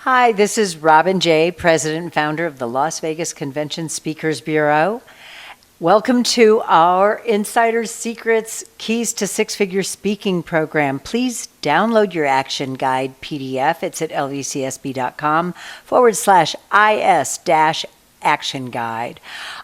Hi, this is Robin Jay, President and founder of the Las Vegas Convention Speakers Bureau. Welcome to our Insider's Secrets Keys to Six-Figure Speaking program. Please download your action guide PDF. It's at lvcsb.com/is-action guide.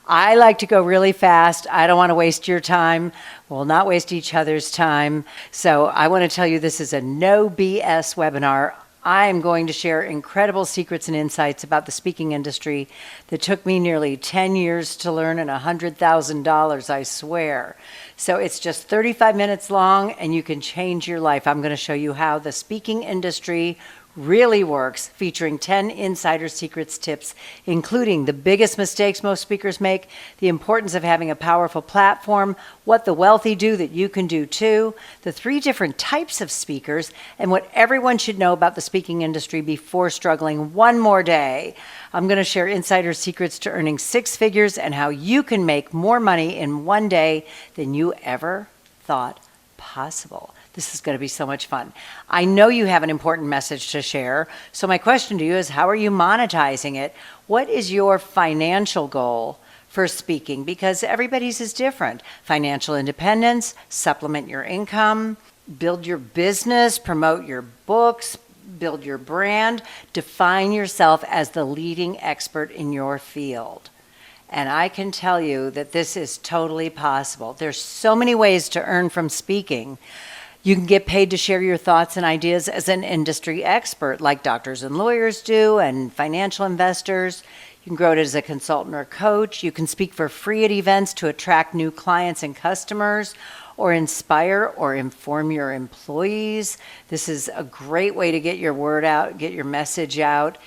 I like to go really fast. I don't want to waste your time. We'll not waste each other's time. So I want to tell you this is a no BS webinar. I am going to share incredible secrets and insights about the speaking industry that took me nearly 10 years to learn and $100,000, I swear. So it's just 35 minutes long and you can change your life. I'm going to show you how the speaking industry really works, featuring 10 insider secrets tips, including the biggest mistakes most speakers make, the importance of having a powerful platform, what the wealthy do that you can do too, the 3 different types of speakers, and what everyone should know about the speaking industry before struggling one more day. I'm going to share insider secrets to earning 6 figures and how you can make more money in one day than you ever thought possible. This is going to be so much fun. I know you have an important message to share. So my question to you is, how are you monetizing it? What is your financial goal for speaking? Because everybody's is different. Financial independence, supplement your income, build your business, promote your books, build your brand, define yourself as the leading expert in your field. And I can tell you that this is totally possible. There's so many ways to earn from speaking. You can get paid to share your thoughts and ideas as an industry expert, like doctors and lawyers do, and financial investors. You can grow it as a consultant or coach. You can speak for free at events to attract new clients and customers, or inspire or inform your employees. This is a great way to get your word out, get your message out.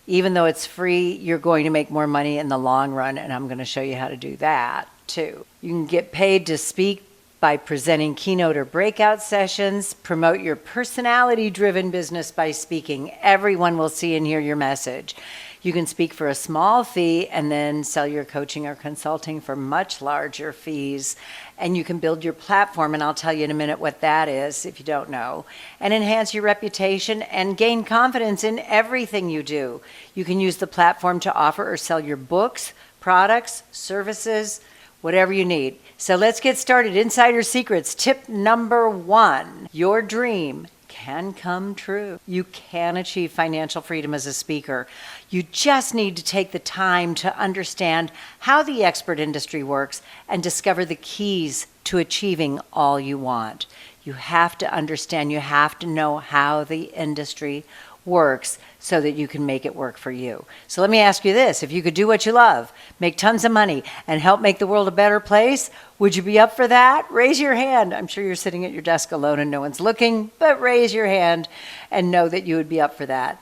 Even though it's free, you're going to make more money in the long run, and I'm going to show you how to do that too. You can get paid to speak by presenting keynote or breakout sessions. Promote your personality-driven business by speaking. Everyone will see and hear your message. You can speak for a small fee and then sell your coaching or consulting for much larger fees. And you can build your platform, and I'll tell you in a minute what that is if you don't know, and enhance your reputation and gain confidence in everything you do. You can use the platform to offer or sell your books, products, services, whatever you need. So let's get started. Insider Secrets. Tip number 1, your dream can come true. You can achieve financial freedom as a speaker. You just need to take the time to understand how the expert industry works and discover the keys to achieving all you want. You have to understand, you have to know how the industry works so that you can make it work for you. So let me ask you this. If you could do what you love, make tons of money, and help make the world a better place, would you be up for that? Raise your hand. I'm sure you're sitting at your desk alone and no one's looking, but raise your hand and know that you would be up for that.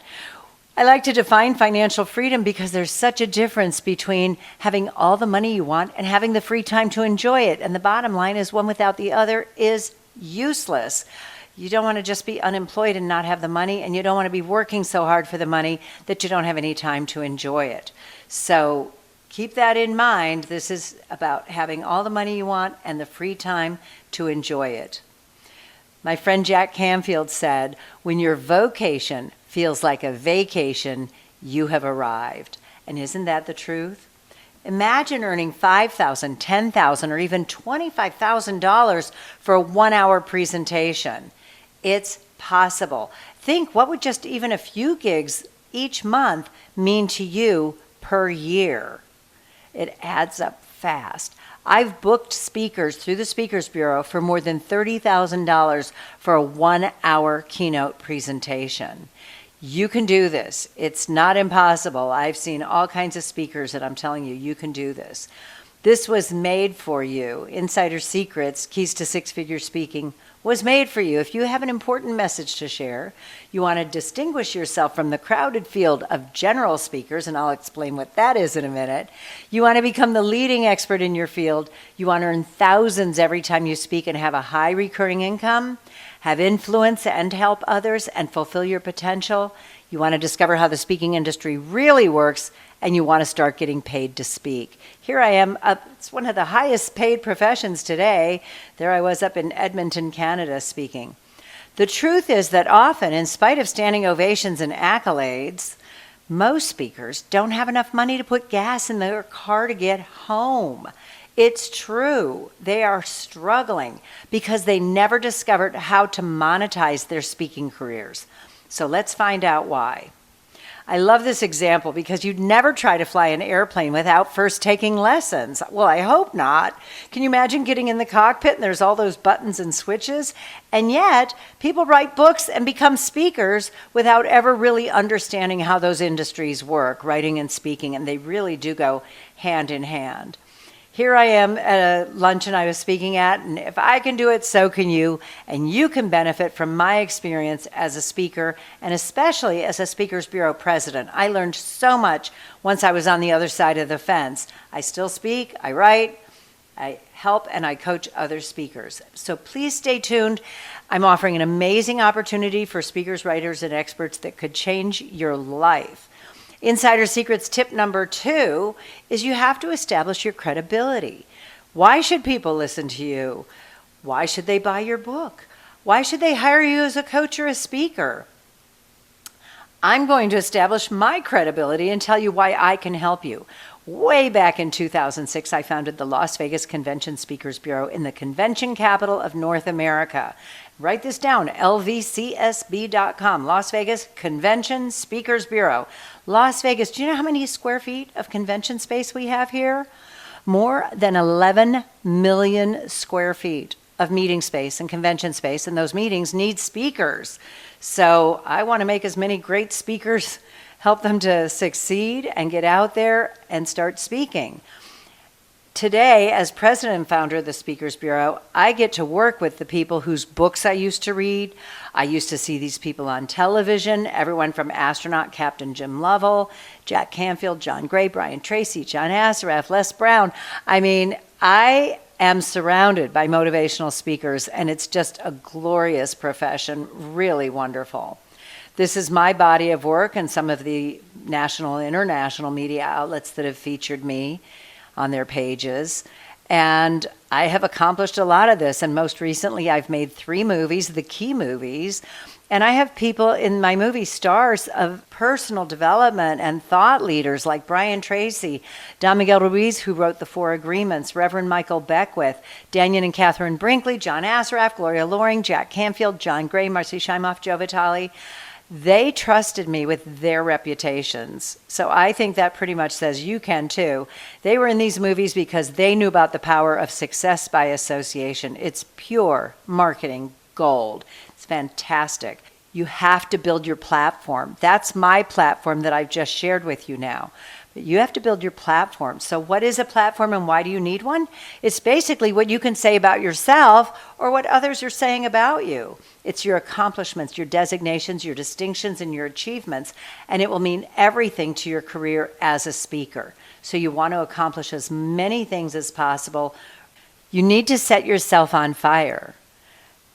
I like to define financial freedom because there's such a difference between having all the money you want and having the free time to enjoy it. And the bottom line is one without the other is useless. You don't want to just be unemployed and not have the money, and you don't want to be working so hard for the money that you don't have any time to enjoy it. So keep that in mind. This is about having all the money you want and the free time to enjoy it. My friend Jack Canfield said, when your vocation feels like a vacation, you have arrived. And isn't that the truth? Imagine earning $5,000, $10,000, or even $25,000 for a 1-hour presentation. It's possible. Think, what would just even a few gigs each month mean to you per year? It adds up fast. I've booked speakers through the Speakers Bureau for more than $30,000 for a 1-hour keynote presentation. You can do this. It's not impossible. I've seen all kinds of speakers, and I'm telling you, you can do this. This was made for you. Insider Secrets, Keys to Six-Figure Speaking, was made for you. If you have an important message to share, you want to distinguish yourself from the crowded field of general speakers, and I'll explain what that is in a minute. You want to become the leading expert in your field. You want to earn thousands every time you speak and have a high recurring income, have influence and help others, and fulfill your potential. You want to discover how the speaking industry really works, and you want to start getting paid to speak. Here I am, it's one of the highest paid professions today. There I was up in Edmonton, Canada, speaking. The truth is that often, in spite of standing ovations and accolades, Most speakers don't have enough money to put gas in their car to get home. It's true. They are struggling because they never discovered how to monetize their speaking careers. So let's find out why. I love this example because you'd never try to fly an airplane without first taking lessons. Well, I hope not. Can you imagine getting in the cockpit and there's all those buttons and switches? And yet, people write books and become speakers without ever really understanding how those industries work, writing and speaking, and they really do go hand in hand. Here I am at a luncheon I was speaking at, and if I can do it, so can you. And you can benefit from my experience as a speaker, and especially as a Speakers Bureau president. I learned so much once I was on the other side of the fence. I still speak, I write, I help, and I coach other speakers. So please stay tuned. I'm offering an amazing opportunity for speakers, writers, and experts that could change your life. Insider Secrets tip number 2 is you have to establish your credibility. Why should people listen to you? Why should they buy your book? Why should they hire you as a coach or a speaker? I'm going to establish my credibility and tell you why I can help you. Way back in 2006, I founded the Las Vegas Convention Speakers Bureau in the convention capital of North America. Write this down, lvcsb.com, Las Vegas Convention Speakers Bureau. Las Vegas, do you know how many square feet of convention space we have here? More than 11 million square feet of meeting space and convention space, and those meetings need speakers. So I want to make as many great speakers, help them to succeed and get out there and start speaking. Today, as president and founder of the Speakers Bureau, I get to work with the people whose books I used to read. I used to see these people on television, everyone from astronaut Captain Jim Lovell, Jack Canfield, John Gray, Brian Tracy, John Assaraf, Les Brown. I mean, I am surrounded by motivational speakers, and it's just a glorious profession, really wonderful. This is my body of work and some of the national and international media outlets that have featured me on their pages. And I have accomplished a lot of this. And most recently, I've made 3 movies, the key movies. And I have people in my movie stars of personal development and thought leaders like Brian Tracy, Don Miguel Ruiz, who wrote The 4 Agreements, Reverend Michael Beckwith, Daniel and Catherine Brinkley, John Assaraf, Gloria Loring, Jack Canfield, John Gray, Marcy Shimoff, Joe Vitale. They trusted me with their reputations. So I think that pretty much says you can too. They were in these movies because they knew about the power of success by association. It's pure marketing gold. It's fantastic. You have to build your platform. That's my platform that I've just shared with you now. But you have to build your platform. So what is a platform and why do you need one? It's basically what you can say about yourself or what others are saying about you. It's your accomplishments, your designations, your distinctions, and your achievements, and it will mean everything to your career as a speaker. So you want to accomplish as many things as possible. You need to set yourself on fire.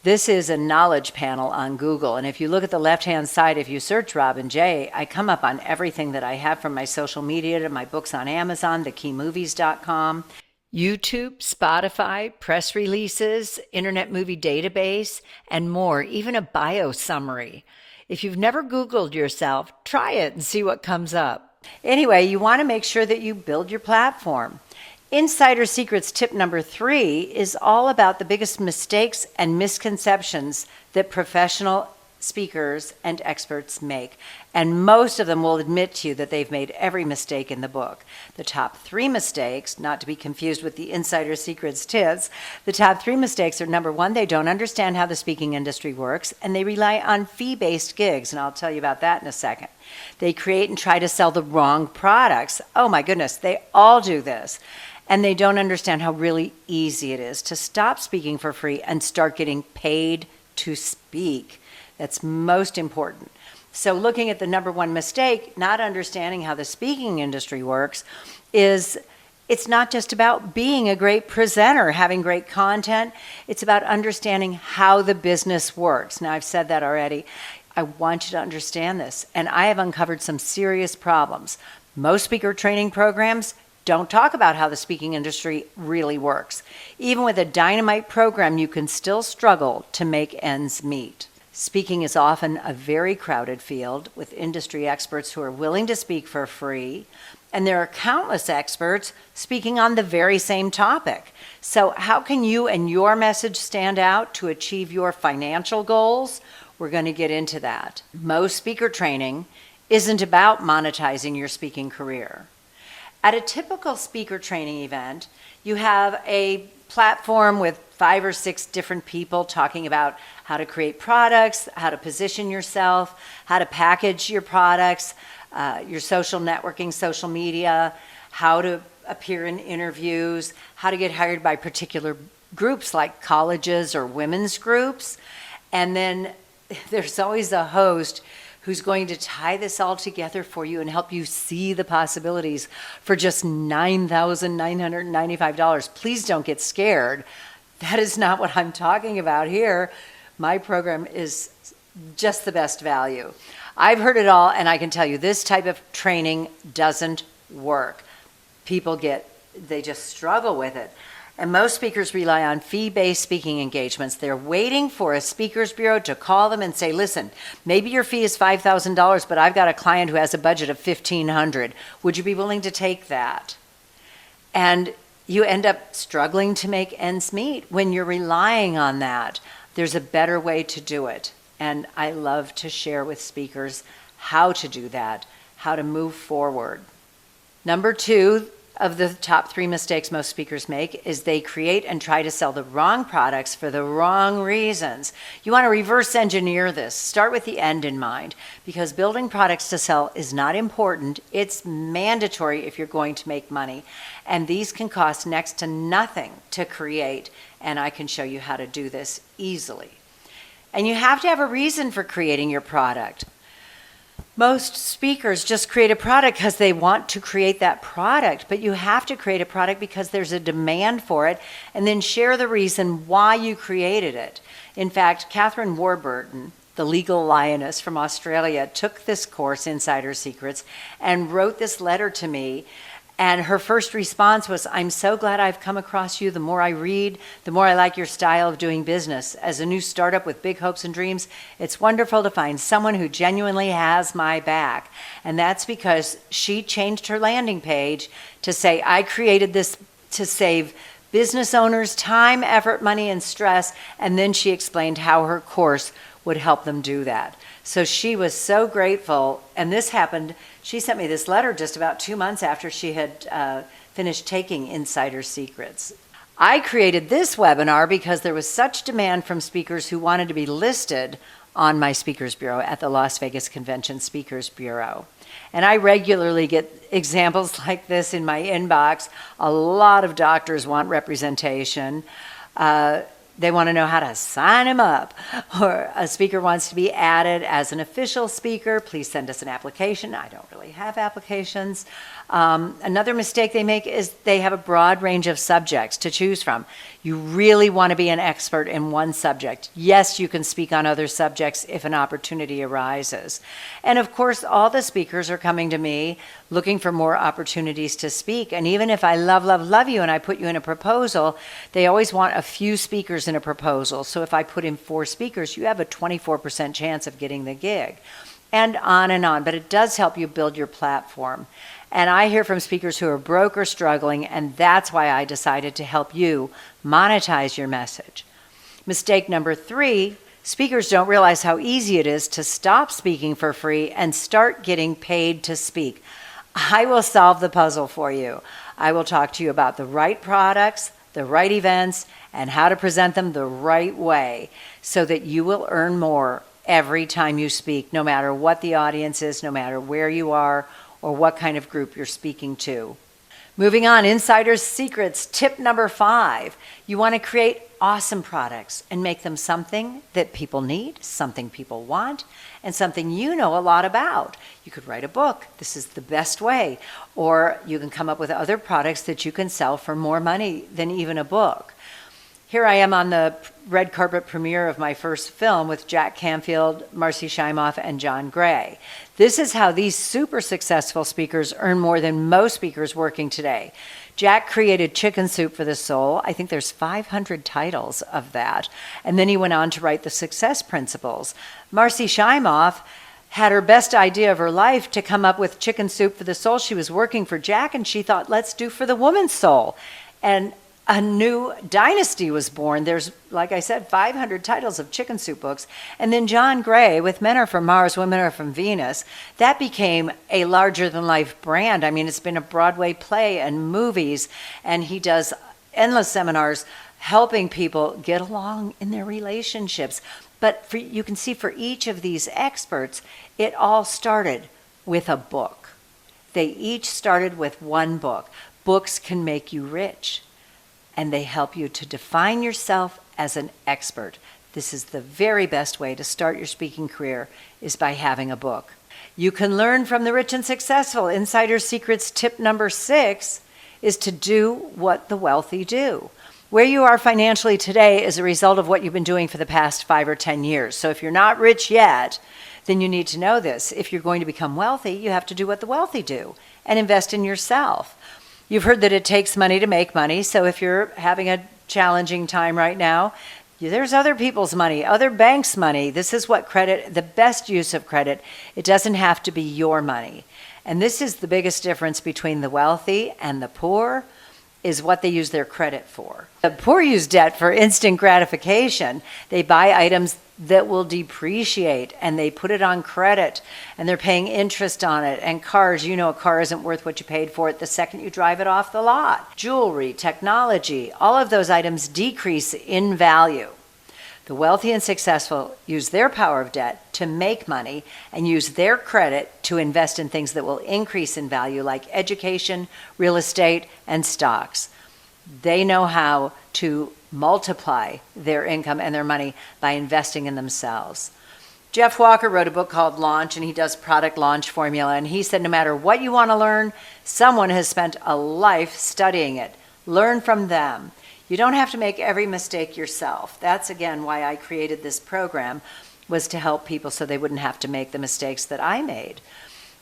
This is a knowledge panel on Google, and if you look at the left-hand side, if you search Robin J., I come up on everything that I have from my social media to my books on Amazon, thekeymovies.com, YouTube, Spotify, press releases, Internet Movie Database, and more, even a bio summary. If you've never Googled yourself, try it and see what comes up. Anyway, you want to make sure that you build your platform. Insider Secrets tip number 3 is all about the biggest mistakes and misconceptions that professional speakers and experts make. And most of them will admit to you that they've made every mistake in the book. The top 3 mistakes, not to be confused with the Insider Secrets tips, the top 3 mistakes are: number 1, they don't understand how the speaking industry works, and they rely on fee-based gigs, and I'll tell you about that in a second. They create and try to sell the wrong products. Oh my goodness, they all do this. And they don't understand how really easy it is to stop speaking for free and start getting paid to speak. That's most important. So looking at the number 1 mistake, not understanding how the speaking industry works, is it's not just about being a great presenter, having great content. It's about understanding how the business works. Now, I've said that already. I want you to understand this. And I have uncovered some serious problems. Most speaker training programs don't talk about how the speaking industry really works. Even with a dynamite program, you can still struggle to make ends meet. Speaking is often a very crowded field with industry experts who are willing to speak for free, and there are countless experts speaking on the very same topic. So how can you and your message stand out to achieve your financial goals? We're going to get into that. Most speaker training isn't about monetizing your speaking career. At a typical speaker training event, you have a platform with 5 or 6 different people talking about how to create products, how to position yourself, how to package your products, your social networking, social media, how to appear in interviews, how to get hired by particular groups like colleges or women's groups. And then there's always a host who's going to tie this all together for you and help you see the possibilities for just $9,995. Please don't get scared. That is not what I'm talking about here. My program is just the best value. I've heard it all, and I can tell you this type of training doesn't work. They just struggle with it. And most speakers rely on fee-based speaking engagements. They're waiting for a speakers bureau to call them and say, listen, maybe your fee is $5,000, but I've got a client who has a budget of $1,500. Would you be willing to take that? And you end up struggling to make ends meet when you're relying on that. There's a better way to do it. And I love to share with speakers how to do that, how to move forward. Number 2 of the top 3 mistakes most speakers make is they create and try to sell the wrong products for the wrong reasons. You want to reverse engineer this. Start with the end in mind, because building products to sell is not important. It's mandatory if you're going to make money. And these can cost next to nothing to create, and I can show you how to do this easily. And you have to have a reason for creating your product. Most speakers just create a product because they want to create that product, but you have to create a product because there's a demand for it, and then share the reason why you created it. In fact, Catherine Warburton, the legal lioness from Australia, took this course, Insider's Secrets, and wrote this letter to me. And her first response was, I'm so glad I've come across you. The more I read, the more I like your style of doing business. As a new startup with big hopes and dreams, it's wonderful to find someone who genuinely has my back. And that's because she changed her landing page to say, I created this to save business owners time, effort, money, and stress. And then she explained how her course would help them do that. So she was so grateful, and this happened, she sent me this letter just about 2 months after she had finished taking Insider's Secrets. I created this webinar because there was such demand from speakers who wanted to be listed on my Speakers Bureau at the Las Vegas Convention Speakers Bureau. And I regularly get examples like this in my inbox. A lot of doctors want representation. They want to know how to sign them up. Or a speaker wants to be added as an official speaker. Please send us an application. I don't really have applications. Another mistake they make is they have a broad range of subjects to choose from. You really want to be an expert in one subject. Yes, you can speak on other subjects if an opportunity arises. And of course, all the speakers are coming to me looking for more opportunities to speak. And even if I love you and I put you in a proposal, they always want a few speakers in a proposal. So if I put in 4 speakers, you have a 24% chance of getting the gig. And on. But it does help you build your platform. And I hear from speakers who are broke or struggling, and that's why I decided to help you monetize your message. Mistake number 3, speakers don't realize how easy it is to stop speaking for free and start getting paid to speak. I will solve the puzzle for you. I will talk to you about the right products, the right events, and how to present them the right way so that you will earn more every time you speak, no matter what the audience is, no matter where you are, or what kind of group you're speaking to. Moving on, Insider's Secrets, tip number 5. You want to create awesome products and make them something that people need, something people want, and something you know a lot about. You could write a book. This is the best way. Or you can come up with other products that you can sell for more money than even a book. Here I am on the red carpet premiere of my first film with Jack Canfield, Marcy Shimoff, and John Gray. This is how these super successful speakers earn more than most speakers working today. Jack created Chicken Soup for the Soul. I think there's 500 titles of that. And then he went on to write The Success Principles. Marcy Shimoff had her best idea of her life to come up with Chicken Soup for the Soul. She was working for Jack, and she thought, let's do for the woman's soul. And a new dynasty was born. There's, like I said, 500 titles of Chicken Soup books. And then John Gray with Men Are From Mars, Women Are From Venus, that became a larger-than-life brand. I mean, it's been a Broadway play and movies, and he does endless seminars helping people get along in their relationships. But you can see for each of these experts, it all started with a book. They each started with one book. Books can make you rich, and they help you to define yourself as an expert. This is the very best way to start your speaking career, is by having a book. You can learn from the rich and successful. Insider Secrets tip number 6 is to do what the wealthy do. Where you are financially today is a result of what you've been doing for the past 5 or 10 years. So if you're not rich yet, then you need to know this. If you're going to become wealthy, you have to do what the wealthy do and invest in yourself. You've heard that it takes money to make money. So if you're having a challenging time right now, there's other people's money, other banks' money. This is what credit, the best use of credit. It doesn't have to be your money. And this is the biggest difference between the wealthy and the poor, is what they use their credit for. The poor use debt for instant gratification. They buy items that will depreciate, and they put it on credit, and they're paying interest on it. And cars, you know, a car isn't worth what you paid for it the second you drive it off the lot. Jewelry, technology, all of those items decrease in value. The wealthy and successful use their power of debt to make money and use their credit to invest in things that will increase in value, like education, real estate, and stocks. They know how to multiply their income and their money by investing in themselves. Jeff Walker wrote a book called Launch, and he does product launch formula. And he said, no matter what you want to learn, someone has spent a life studying it. Learn from them. You don't have to make every mistake yourself. That's, again, why I created this program, was to help people so they wouldn't have to make the mistakes that I made.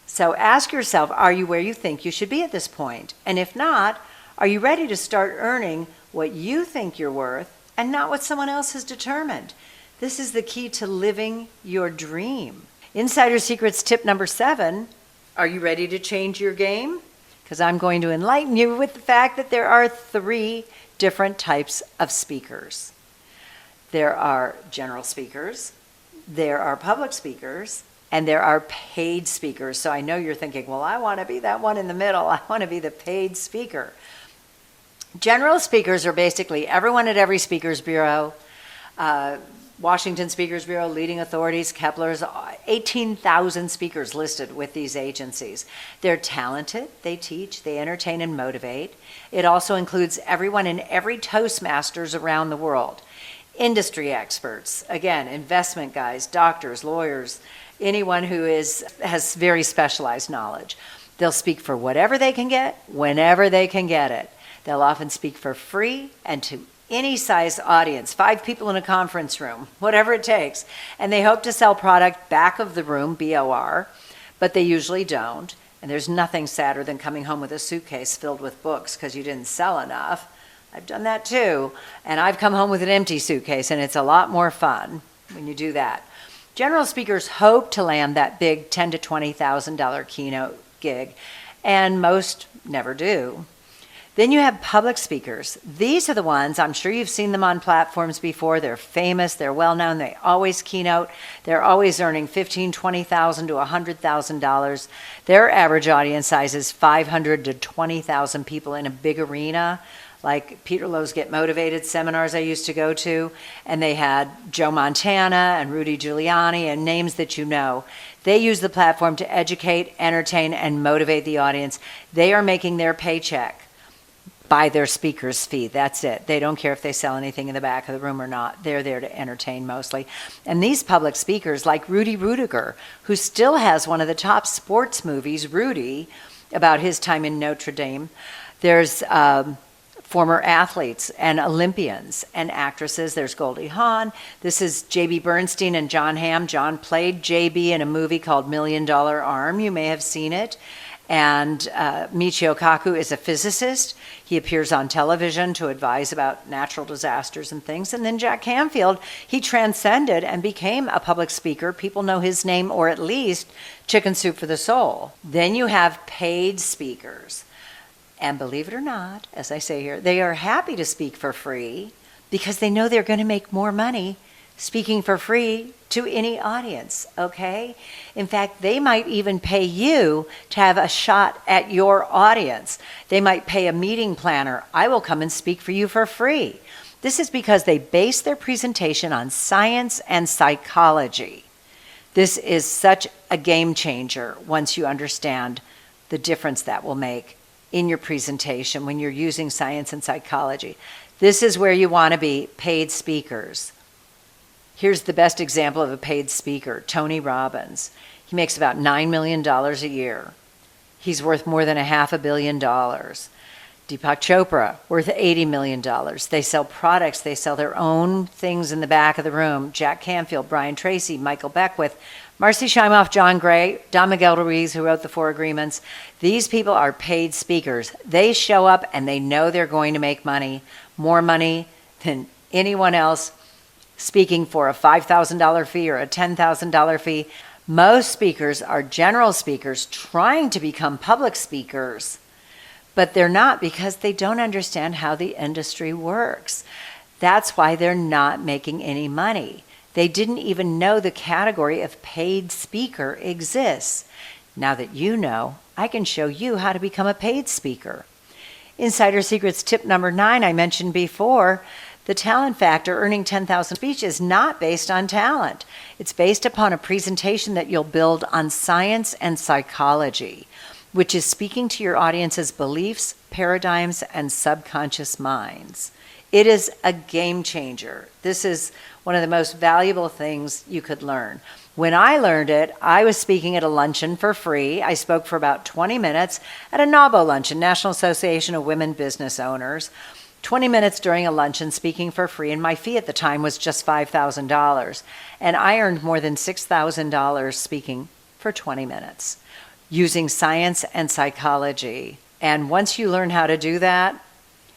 So ask yourself, are you where you think you should be at this point? And if not, are you ready to start earning what you think you're worth and not what someone else has determined? This is the key to living your dream. Insider Secrets tip number 7, are you ready to change your game? Because I'm going to enlighten you with the fact that there are 3 different types of speakers. There are general speakers, there are public speakers, and there are paid speakers. So I know you're thinking, well, I want to be that one in the middle. I want to be the paid speaker. General speakers are basically everyone at every speakers bureau, Washington Speakers Bureau, leading authorities, Kepler's, 18,000 speakers listed with these agencies. They're talented, they teach, they entertain and motivate. It also includes everyone in every Toastmasters around the world. Industry experts, again, investment guys, doctors, lawyers, anyone who has very specialized knowledge. They'll speak for whatever they can get, whenever they can get it. They'll often speak for free and to any size audience, 5 people in a conference room, whatever it takes. And they hope to sell product back of the room, BOR, but they usually don't. And there's nothing sadder than coming home with a suitcase filled with books because you didn't sell enough. I've done that too. And I've come home with an empty suitcase, and it's a lot more fun when you do that. General speakers hope to land that big $10,000 to $20,000 keynote gig, and most never do. Then you have public speakers. These are the ones, I'm sure you've seen them on platforms before. They're famous, they're well-known, they always keynote. They're always earning $15,000, $20,000 to $100,000. Their average audience size is 500 to 20,000 people in a big arena, like Peter Lowe's Get Motivated seminars I used to go to, and they had Joe Montana and Rudy Giuliani and names that you know. They use the platform to educate, entertain, and motivate the audience. They are making their paycheck by their speaker's fee. That's it. They don't care if they sell anything in the back of the room or not. They're there to entertain mostly. And these public speakers, like Rudy Rudiger, who still has one of the top sports movies, Rudy, about his time in Notre Dame. There's 4 former athletes and Olympians and actresses. There's Goldie Hawn. This is J.B. Bernstein and John Hamm. John played J.B. in a movie called $1 Million Arm. You may have seen it. And Michio Kaku is a physicist. He appears on television to advise about natural disasters and things. And then Jack Canfield, he transcended and became a public speaker. People know his name, or at least Chicken Soup for the Soul. Then you have paid speakers. And believe it or not, as I say here, they are happy to speak for free because they know they're going to make more money speaking for free to any audience, okay? In fact, they might even pay you to have a shot at your audience. They might pay a meeting planner. I will come and speak for you for free. This is because they base their presentation on science and psychology. This is such a game changer once you understand the difference that will make in your presentation when you're using science and psychology. This is where you want to be, paid speakers. Here's the best example of a paid speaker, Tony Robbins. He makes about $9 million a year. He's worth more than $500 million. Deepak Chopra, worth $80 million. They sell products. They sell their own things in the back of the room. Jack Canfield, Brian Tracy, Michael Beckwith, Marcy Shimoff, John Gray, Don Miguel Ruiz, who wrote the Four Agreements. These people are paid speakers. They show up and they know they're going to make money, more money than anyone else speaking for a $5,000 fee or a $10,000 fee. Most speakers are general speakers trying to become public speakers, but they're not because they don't understand how the industry works. That's why they're not making any money. They didn't even know the category of paid speaker exists. Now that you know, I can show you how to become a paid speaker. Insider Secrets tip number 9, I mentioned before, the talent factor, earning 10,000 speech, is not based on talent. It's based upon a presentation that you'll build on science and psychology, which is speaking to your audience's beliefs, paradigms, and subconscious minds. It is a game changer. This is one of the most valuable things you could learn. When I learned it, I was speaking at a luncheon for free. I spoke for about 20 minutes at a NAWBO luncheon, National Association of Women Business Owners. 20 minutes during a luncheon speaking for free, and my fee at the time was just $5,000. And I earned more than $6,000 speaking for 20 minutes using science and psychology. And once you learn how to do that,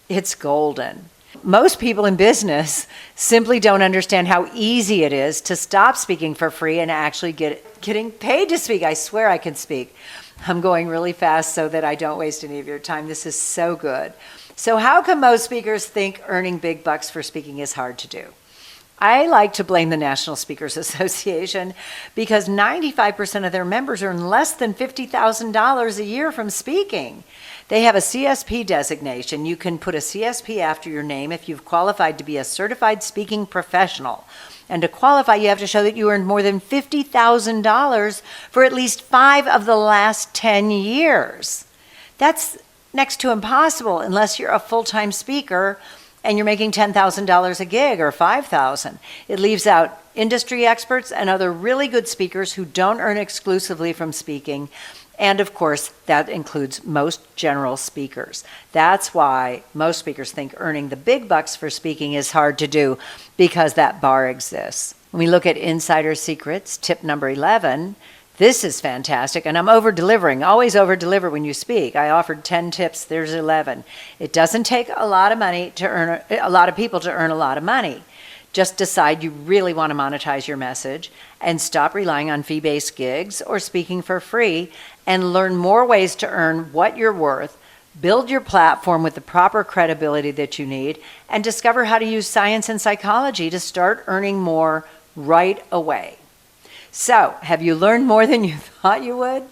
it's golden. Most people in business simply don't understand how easy it is to stop speaking for free and actually getting paid to speak. I swear I can speak. I'm going really fast so that I don't waste any of your time. This is so good. So how come most speakers think earning big bucks for speaking is hard to do? I like to blame the National Speakers Association because 95% of their members earn less than $50,000 a year from speaking. They have a CSP designation. You can put a CSP after your name if you've qualified to be a certified speaking professional. And to qualify, you have to show that you earned more than $50,000 for at least 5 of the last 10 years. That's next to impossible unless you're a full-time speaker and you're making $10,000 a gig or $5,000. It leaves out industry experts and other really good speakers who don't earn exclusively from speaking. And of course, that includes most general speakers. That's why most speakers think earning the big bucks for speaking is hard to do, because that bar exists. When we look at Insider Secrets, tip number 11, this is fantastic, and I'm over-delivering. Always over-deliver when you speak. I offered 10 tips, there's 11. It doesn't take a lot of money to earn, a lot of people to earn a lot of money. Just decide you really want to monetize your message and stop relying on fee-based gigs or speaking for free, and learn more ways to earn what you're worth, build your platform with the proper credibility that you need, and discover how to use science and psychology to start earning more right away. So, have you learned more than you thought you would?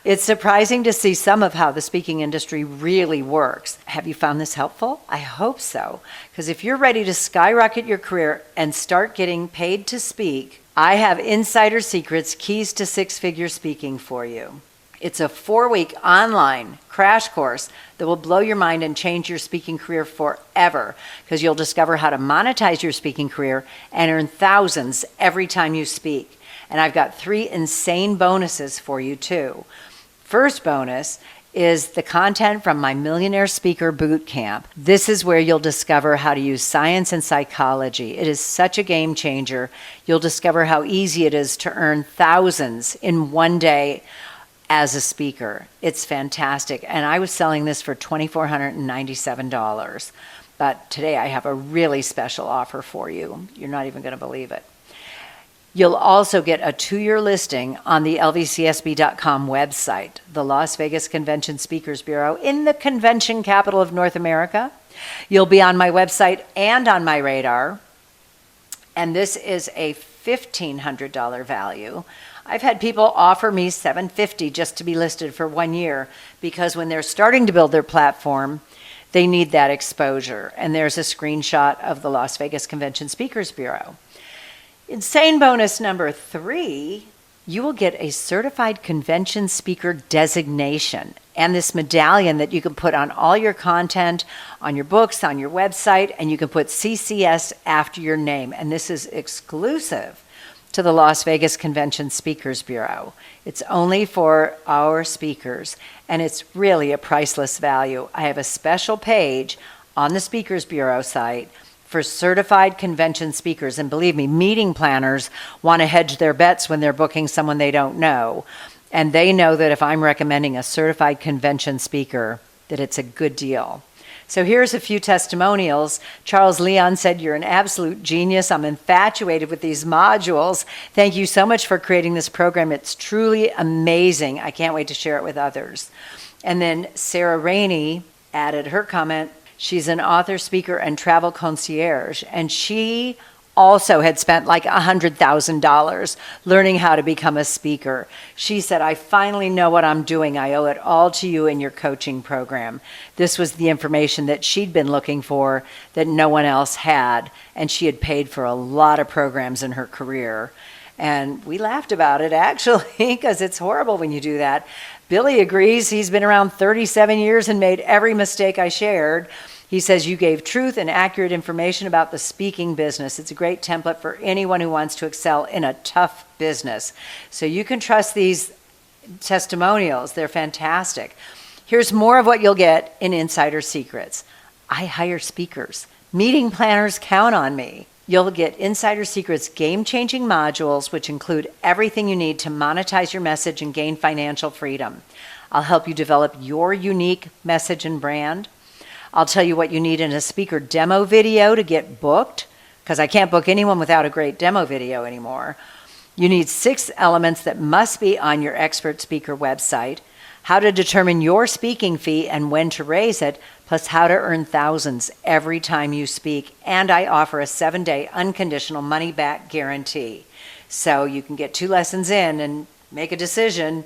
It's surprising to see some of how the speaking industry really works. Have you found this helpful? I hope so, because if you're ready to skyrocket your career and start getting paid to speak, I have Insider Secrets Keys to Six-Figure Speaking for you. It's a 4-week online crash course that will blow your mind and change your speaking career forever, because you'll discover how to monetize your speaking career and earn thousands every time you speak. And I've got 3 insane bonuses for you too. First bonus is the content from my Millionaire Speaker Bootcamp. This is where you'll discover how to use science and psychology. It is such a game changer. You'll discover how easy it is to earn thousands in one day as a speaker. It's fantastic. And I was selling this for $2,497. But today I have a really special offer for you. You're not even going to believe it. You'll also get a 2-year listing on the LVCSB.com website, the Las Vegas Convention Speakers Bureau, in the convention capital of North America. You'll be on my website and on my radar. And this is a $1,500 value. I've had people offer me $750 just to be listed for 1 year, because when they're starting to build their platform, they need that exposure. And there's a screenshot of the Las Vegas Convention Speakers Bureau. Insane bonus number 3, you will get a certified convention speaker designation and this medallion that you can put on all your content, on your books, on your website, and you can put CCS after your name. And this is exclusive to the Las Vegas Convention Speakers Bureau. It's only for our speakers, and it's really a priceless value. I have a special page on the Speakers Bureau site for certified convention speakers. And believe me, meeting planners want to hedge their bets when they're booking someone they don't know. And they know that if I'm recommending a certified convention speaker, that it's a good deal. So here's a few testimonials. Charles Leon said, "You're an absolute genius. I'm infatuated with these modules. Thank you so much for creating this program. It's truly amazing. I can't wait to share it with others." And then Sarah Rainey added her comment. She's an author, speaker, and travel concierge, and she also had spent like $100,000 learning how to become a speaker. She said, "I finally know what I'm doing. I owe it all to you and your coaching program." This was the information that she'd been looking for that no one else had, and she had paid for a lot of programs in her career. And we laughed about it, actually, because it's horrible when you do that. Billy agrees. He's been around 37 years and made every mistake I shared. He says, "You gave truth and accurate information about the speaking business. It's a great template for anyone who wants to excel in a tough business." So you can trust these testimonials. They're fantastic. Here's more of what you'll get in Insider Secrets. I hire speakers. Meeting planners count on me. You'll get Insider Secrets game-changing modules, which include everything you need to monetize your message and gain financial freedom. I'll help you develop your unique message and brand. I'll tell you what you need in a speaker demo video to get booked, because I can't book anyone without a great demo video anymore. You need 6 elements that must be on your expert speaker website, how to determine your speaking fee and when to raise it, plus how to earn thousands every time you speak. And I offer a 7-day unconditional money-back guarantee. So you can get 2 lessons in and make a decision.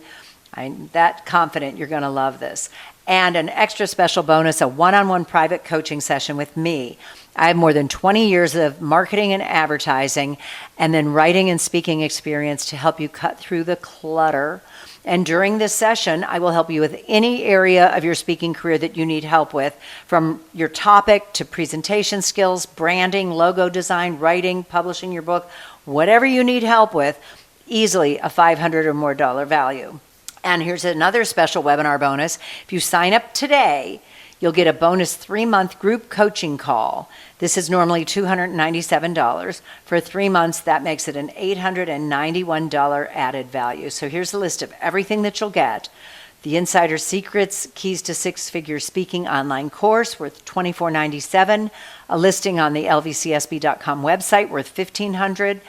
I'm that confident you're going to love this. And an extra special bonus, a one-on-one private coaching session with me. I have more than 20 years of marketing and advertising, and then writing and speaking experience to help you cut through the clutter. And during this session, I will help you with any area of your speaking career that you need help with, from your topic to presentation skills, branding, logo design, writing, publishing your book, whatever you need help with, easily a $500 or more value. And here's another special webinar bonus. If you sign up today, you'll get a bonus 3-month group coaching call. This is normally $297. For 3 months, that makes it an $891 added value. So here's a list of everything that you'll get. The Insider Secrets Keys to Six-Figure Speaking online course worth $24.97. A listing on the LVCSB.com website worth $1,500.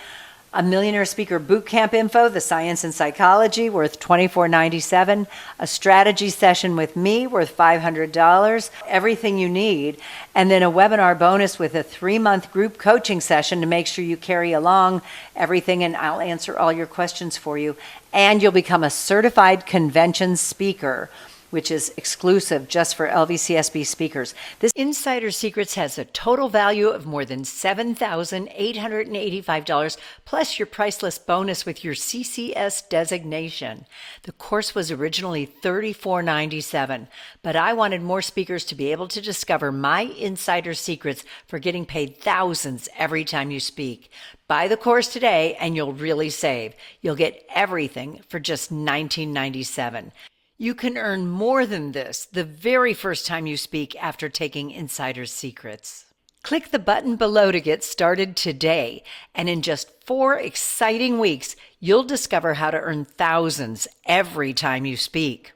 A Millionaire Speaker Bootcamp info, the science and psychology, worth $24.97. A strategy session with me worth $500. Everything you need. And then a webinar bonus with a 3-month group coaching session to make sure you carry along everything, and I'll answer all your questions for you. And you'll become a certified convention speaker, which is exclusive just for LVCSB speakers. This Insider Secrets has a total value of more than $7,885, plus your priceless bonus with your CCS designation. The course was originally $34.97, but I wanted more speakers to be able to discover my Insider Secrets for getting paid thousands every time you speak. Buy the course today and you'll really save. You'll get everything for just $19.97. You can earn more than this the very first time you speak after taking Insider's Secrets. Click the button below to get started today, and in just 4 exciting weeks, you'll discover how to earn thousands every time you speak.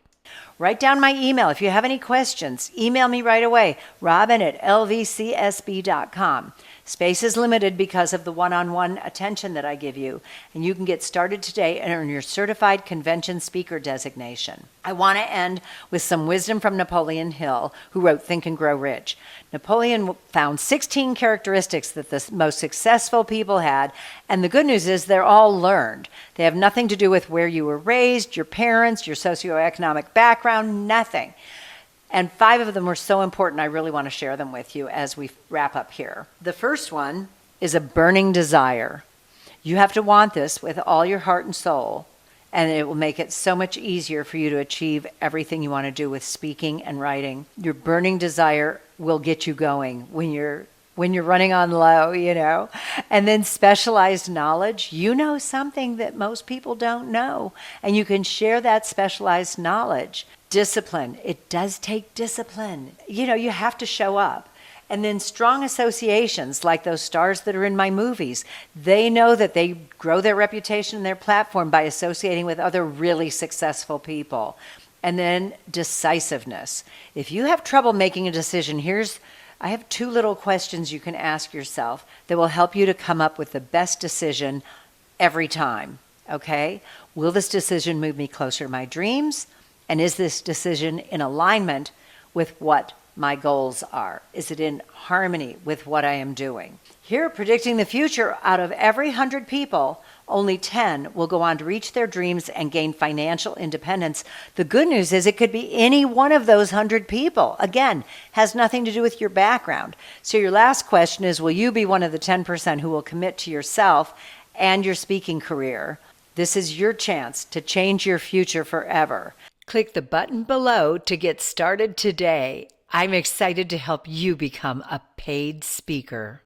Write down my email. If you have any questions, email me right away, robin@lvcsb.com. Space is limited because of the one-on-one attention that I give you, and you can get started today and earn your certified convention speaker designation. I want to end with some wisdom from Napoleon Hill, who wrote Think and Grow Rich. Napoleon found 16 characteristics that the most successful people had, and the good news is they're all learned. They have nothing to do with where you were raised, your parents, your socioeconomic background, nothing. And 5 of them were so important, I really want to share them with you as we wrap up here. The first one is a burning desire. You have to want this with all your heart and soul, and it will make it so much easier for you to achieve everything you want to do with speaking and writing. Your burning desire will get you going when you're running on low, And then specialized knowledge. You know something that most people don't know, and you can share that specialized knowledge. Discipline. It does take discipline. You have to show up. And then strong associations, like those stars that are in my movies. They know that they grow their reputation and their platform by associating with other really successful people. And then decisiveness. If you have trouble making a decision, I have 2 little questions you can ask yourself that will help you to come up with the best decision every time, okay? Will this decision move me closer to my dreams? And is this decision in alignment with what my goals are? Is it in harmony with what I am doing? Here, predicting the future, out of every 100 people, only 10 will go on to reach their dreams and gain financial independence. The good news is it could be any one of those 100 people. Again, has nothing to do with your background. So your last question is, will you be one of the 10% who will commit to yourself and your speaking career? This is your chance to change your future forever. Click the button below to get started today. I'm excited to help you become a paid speaker.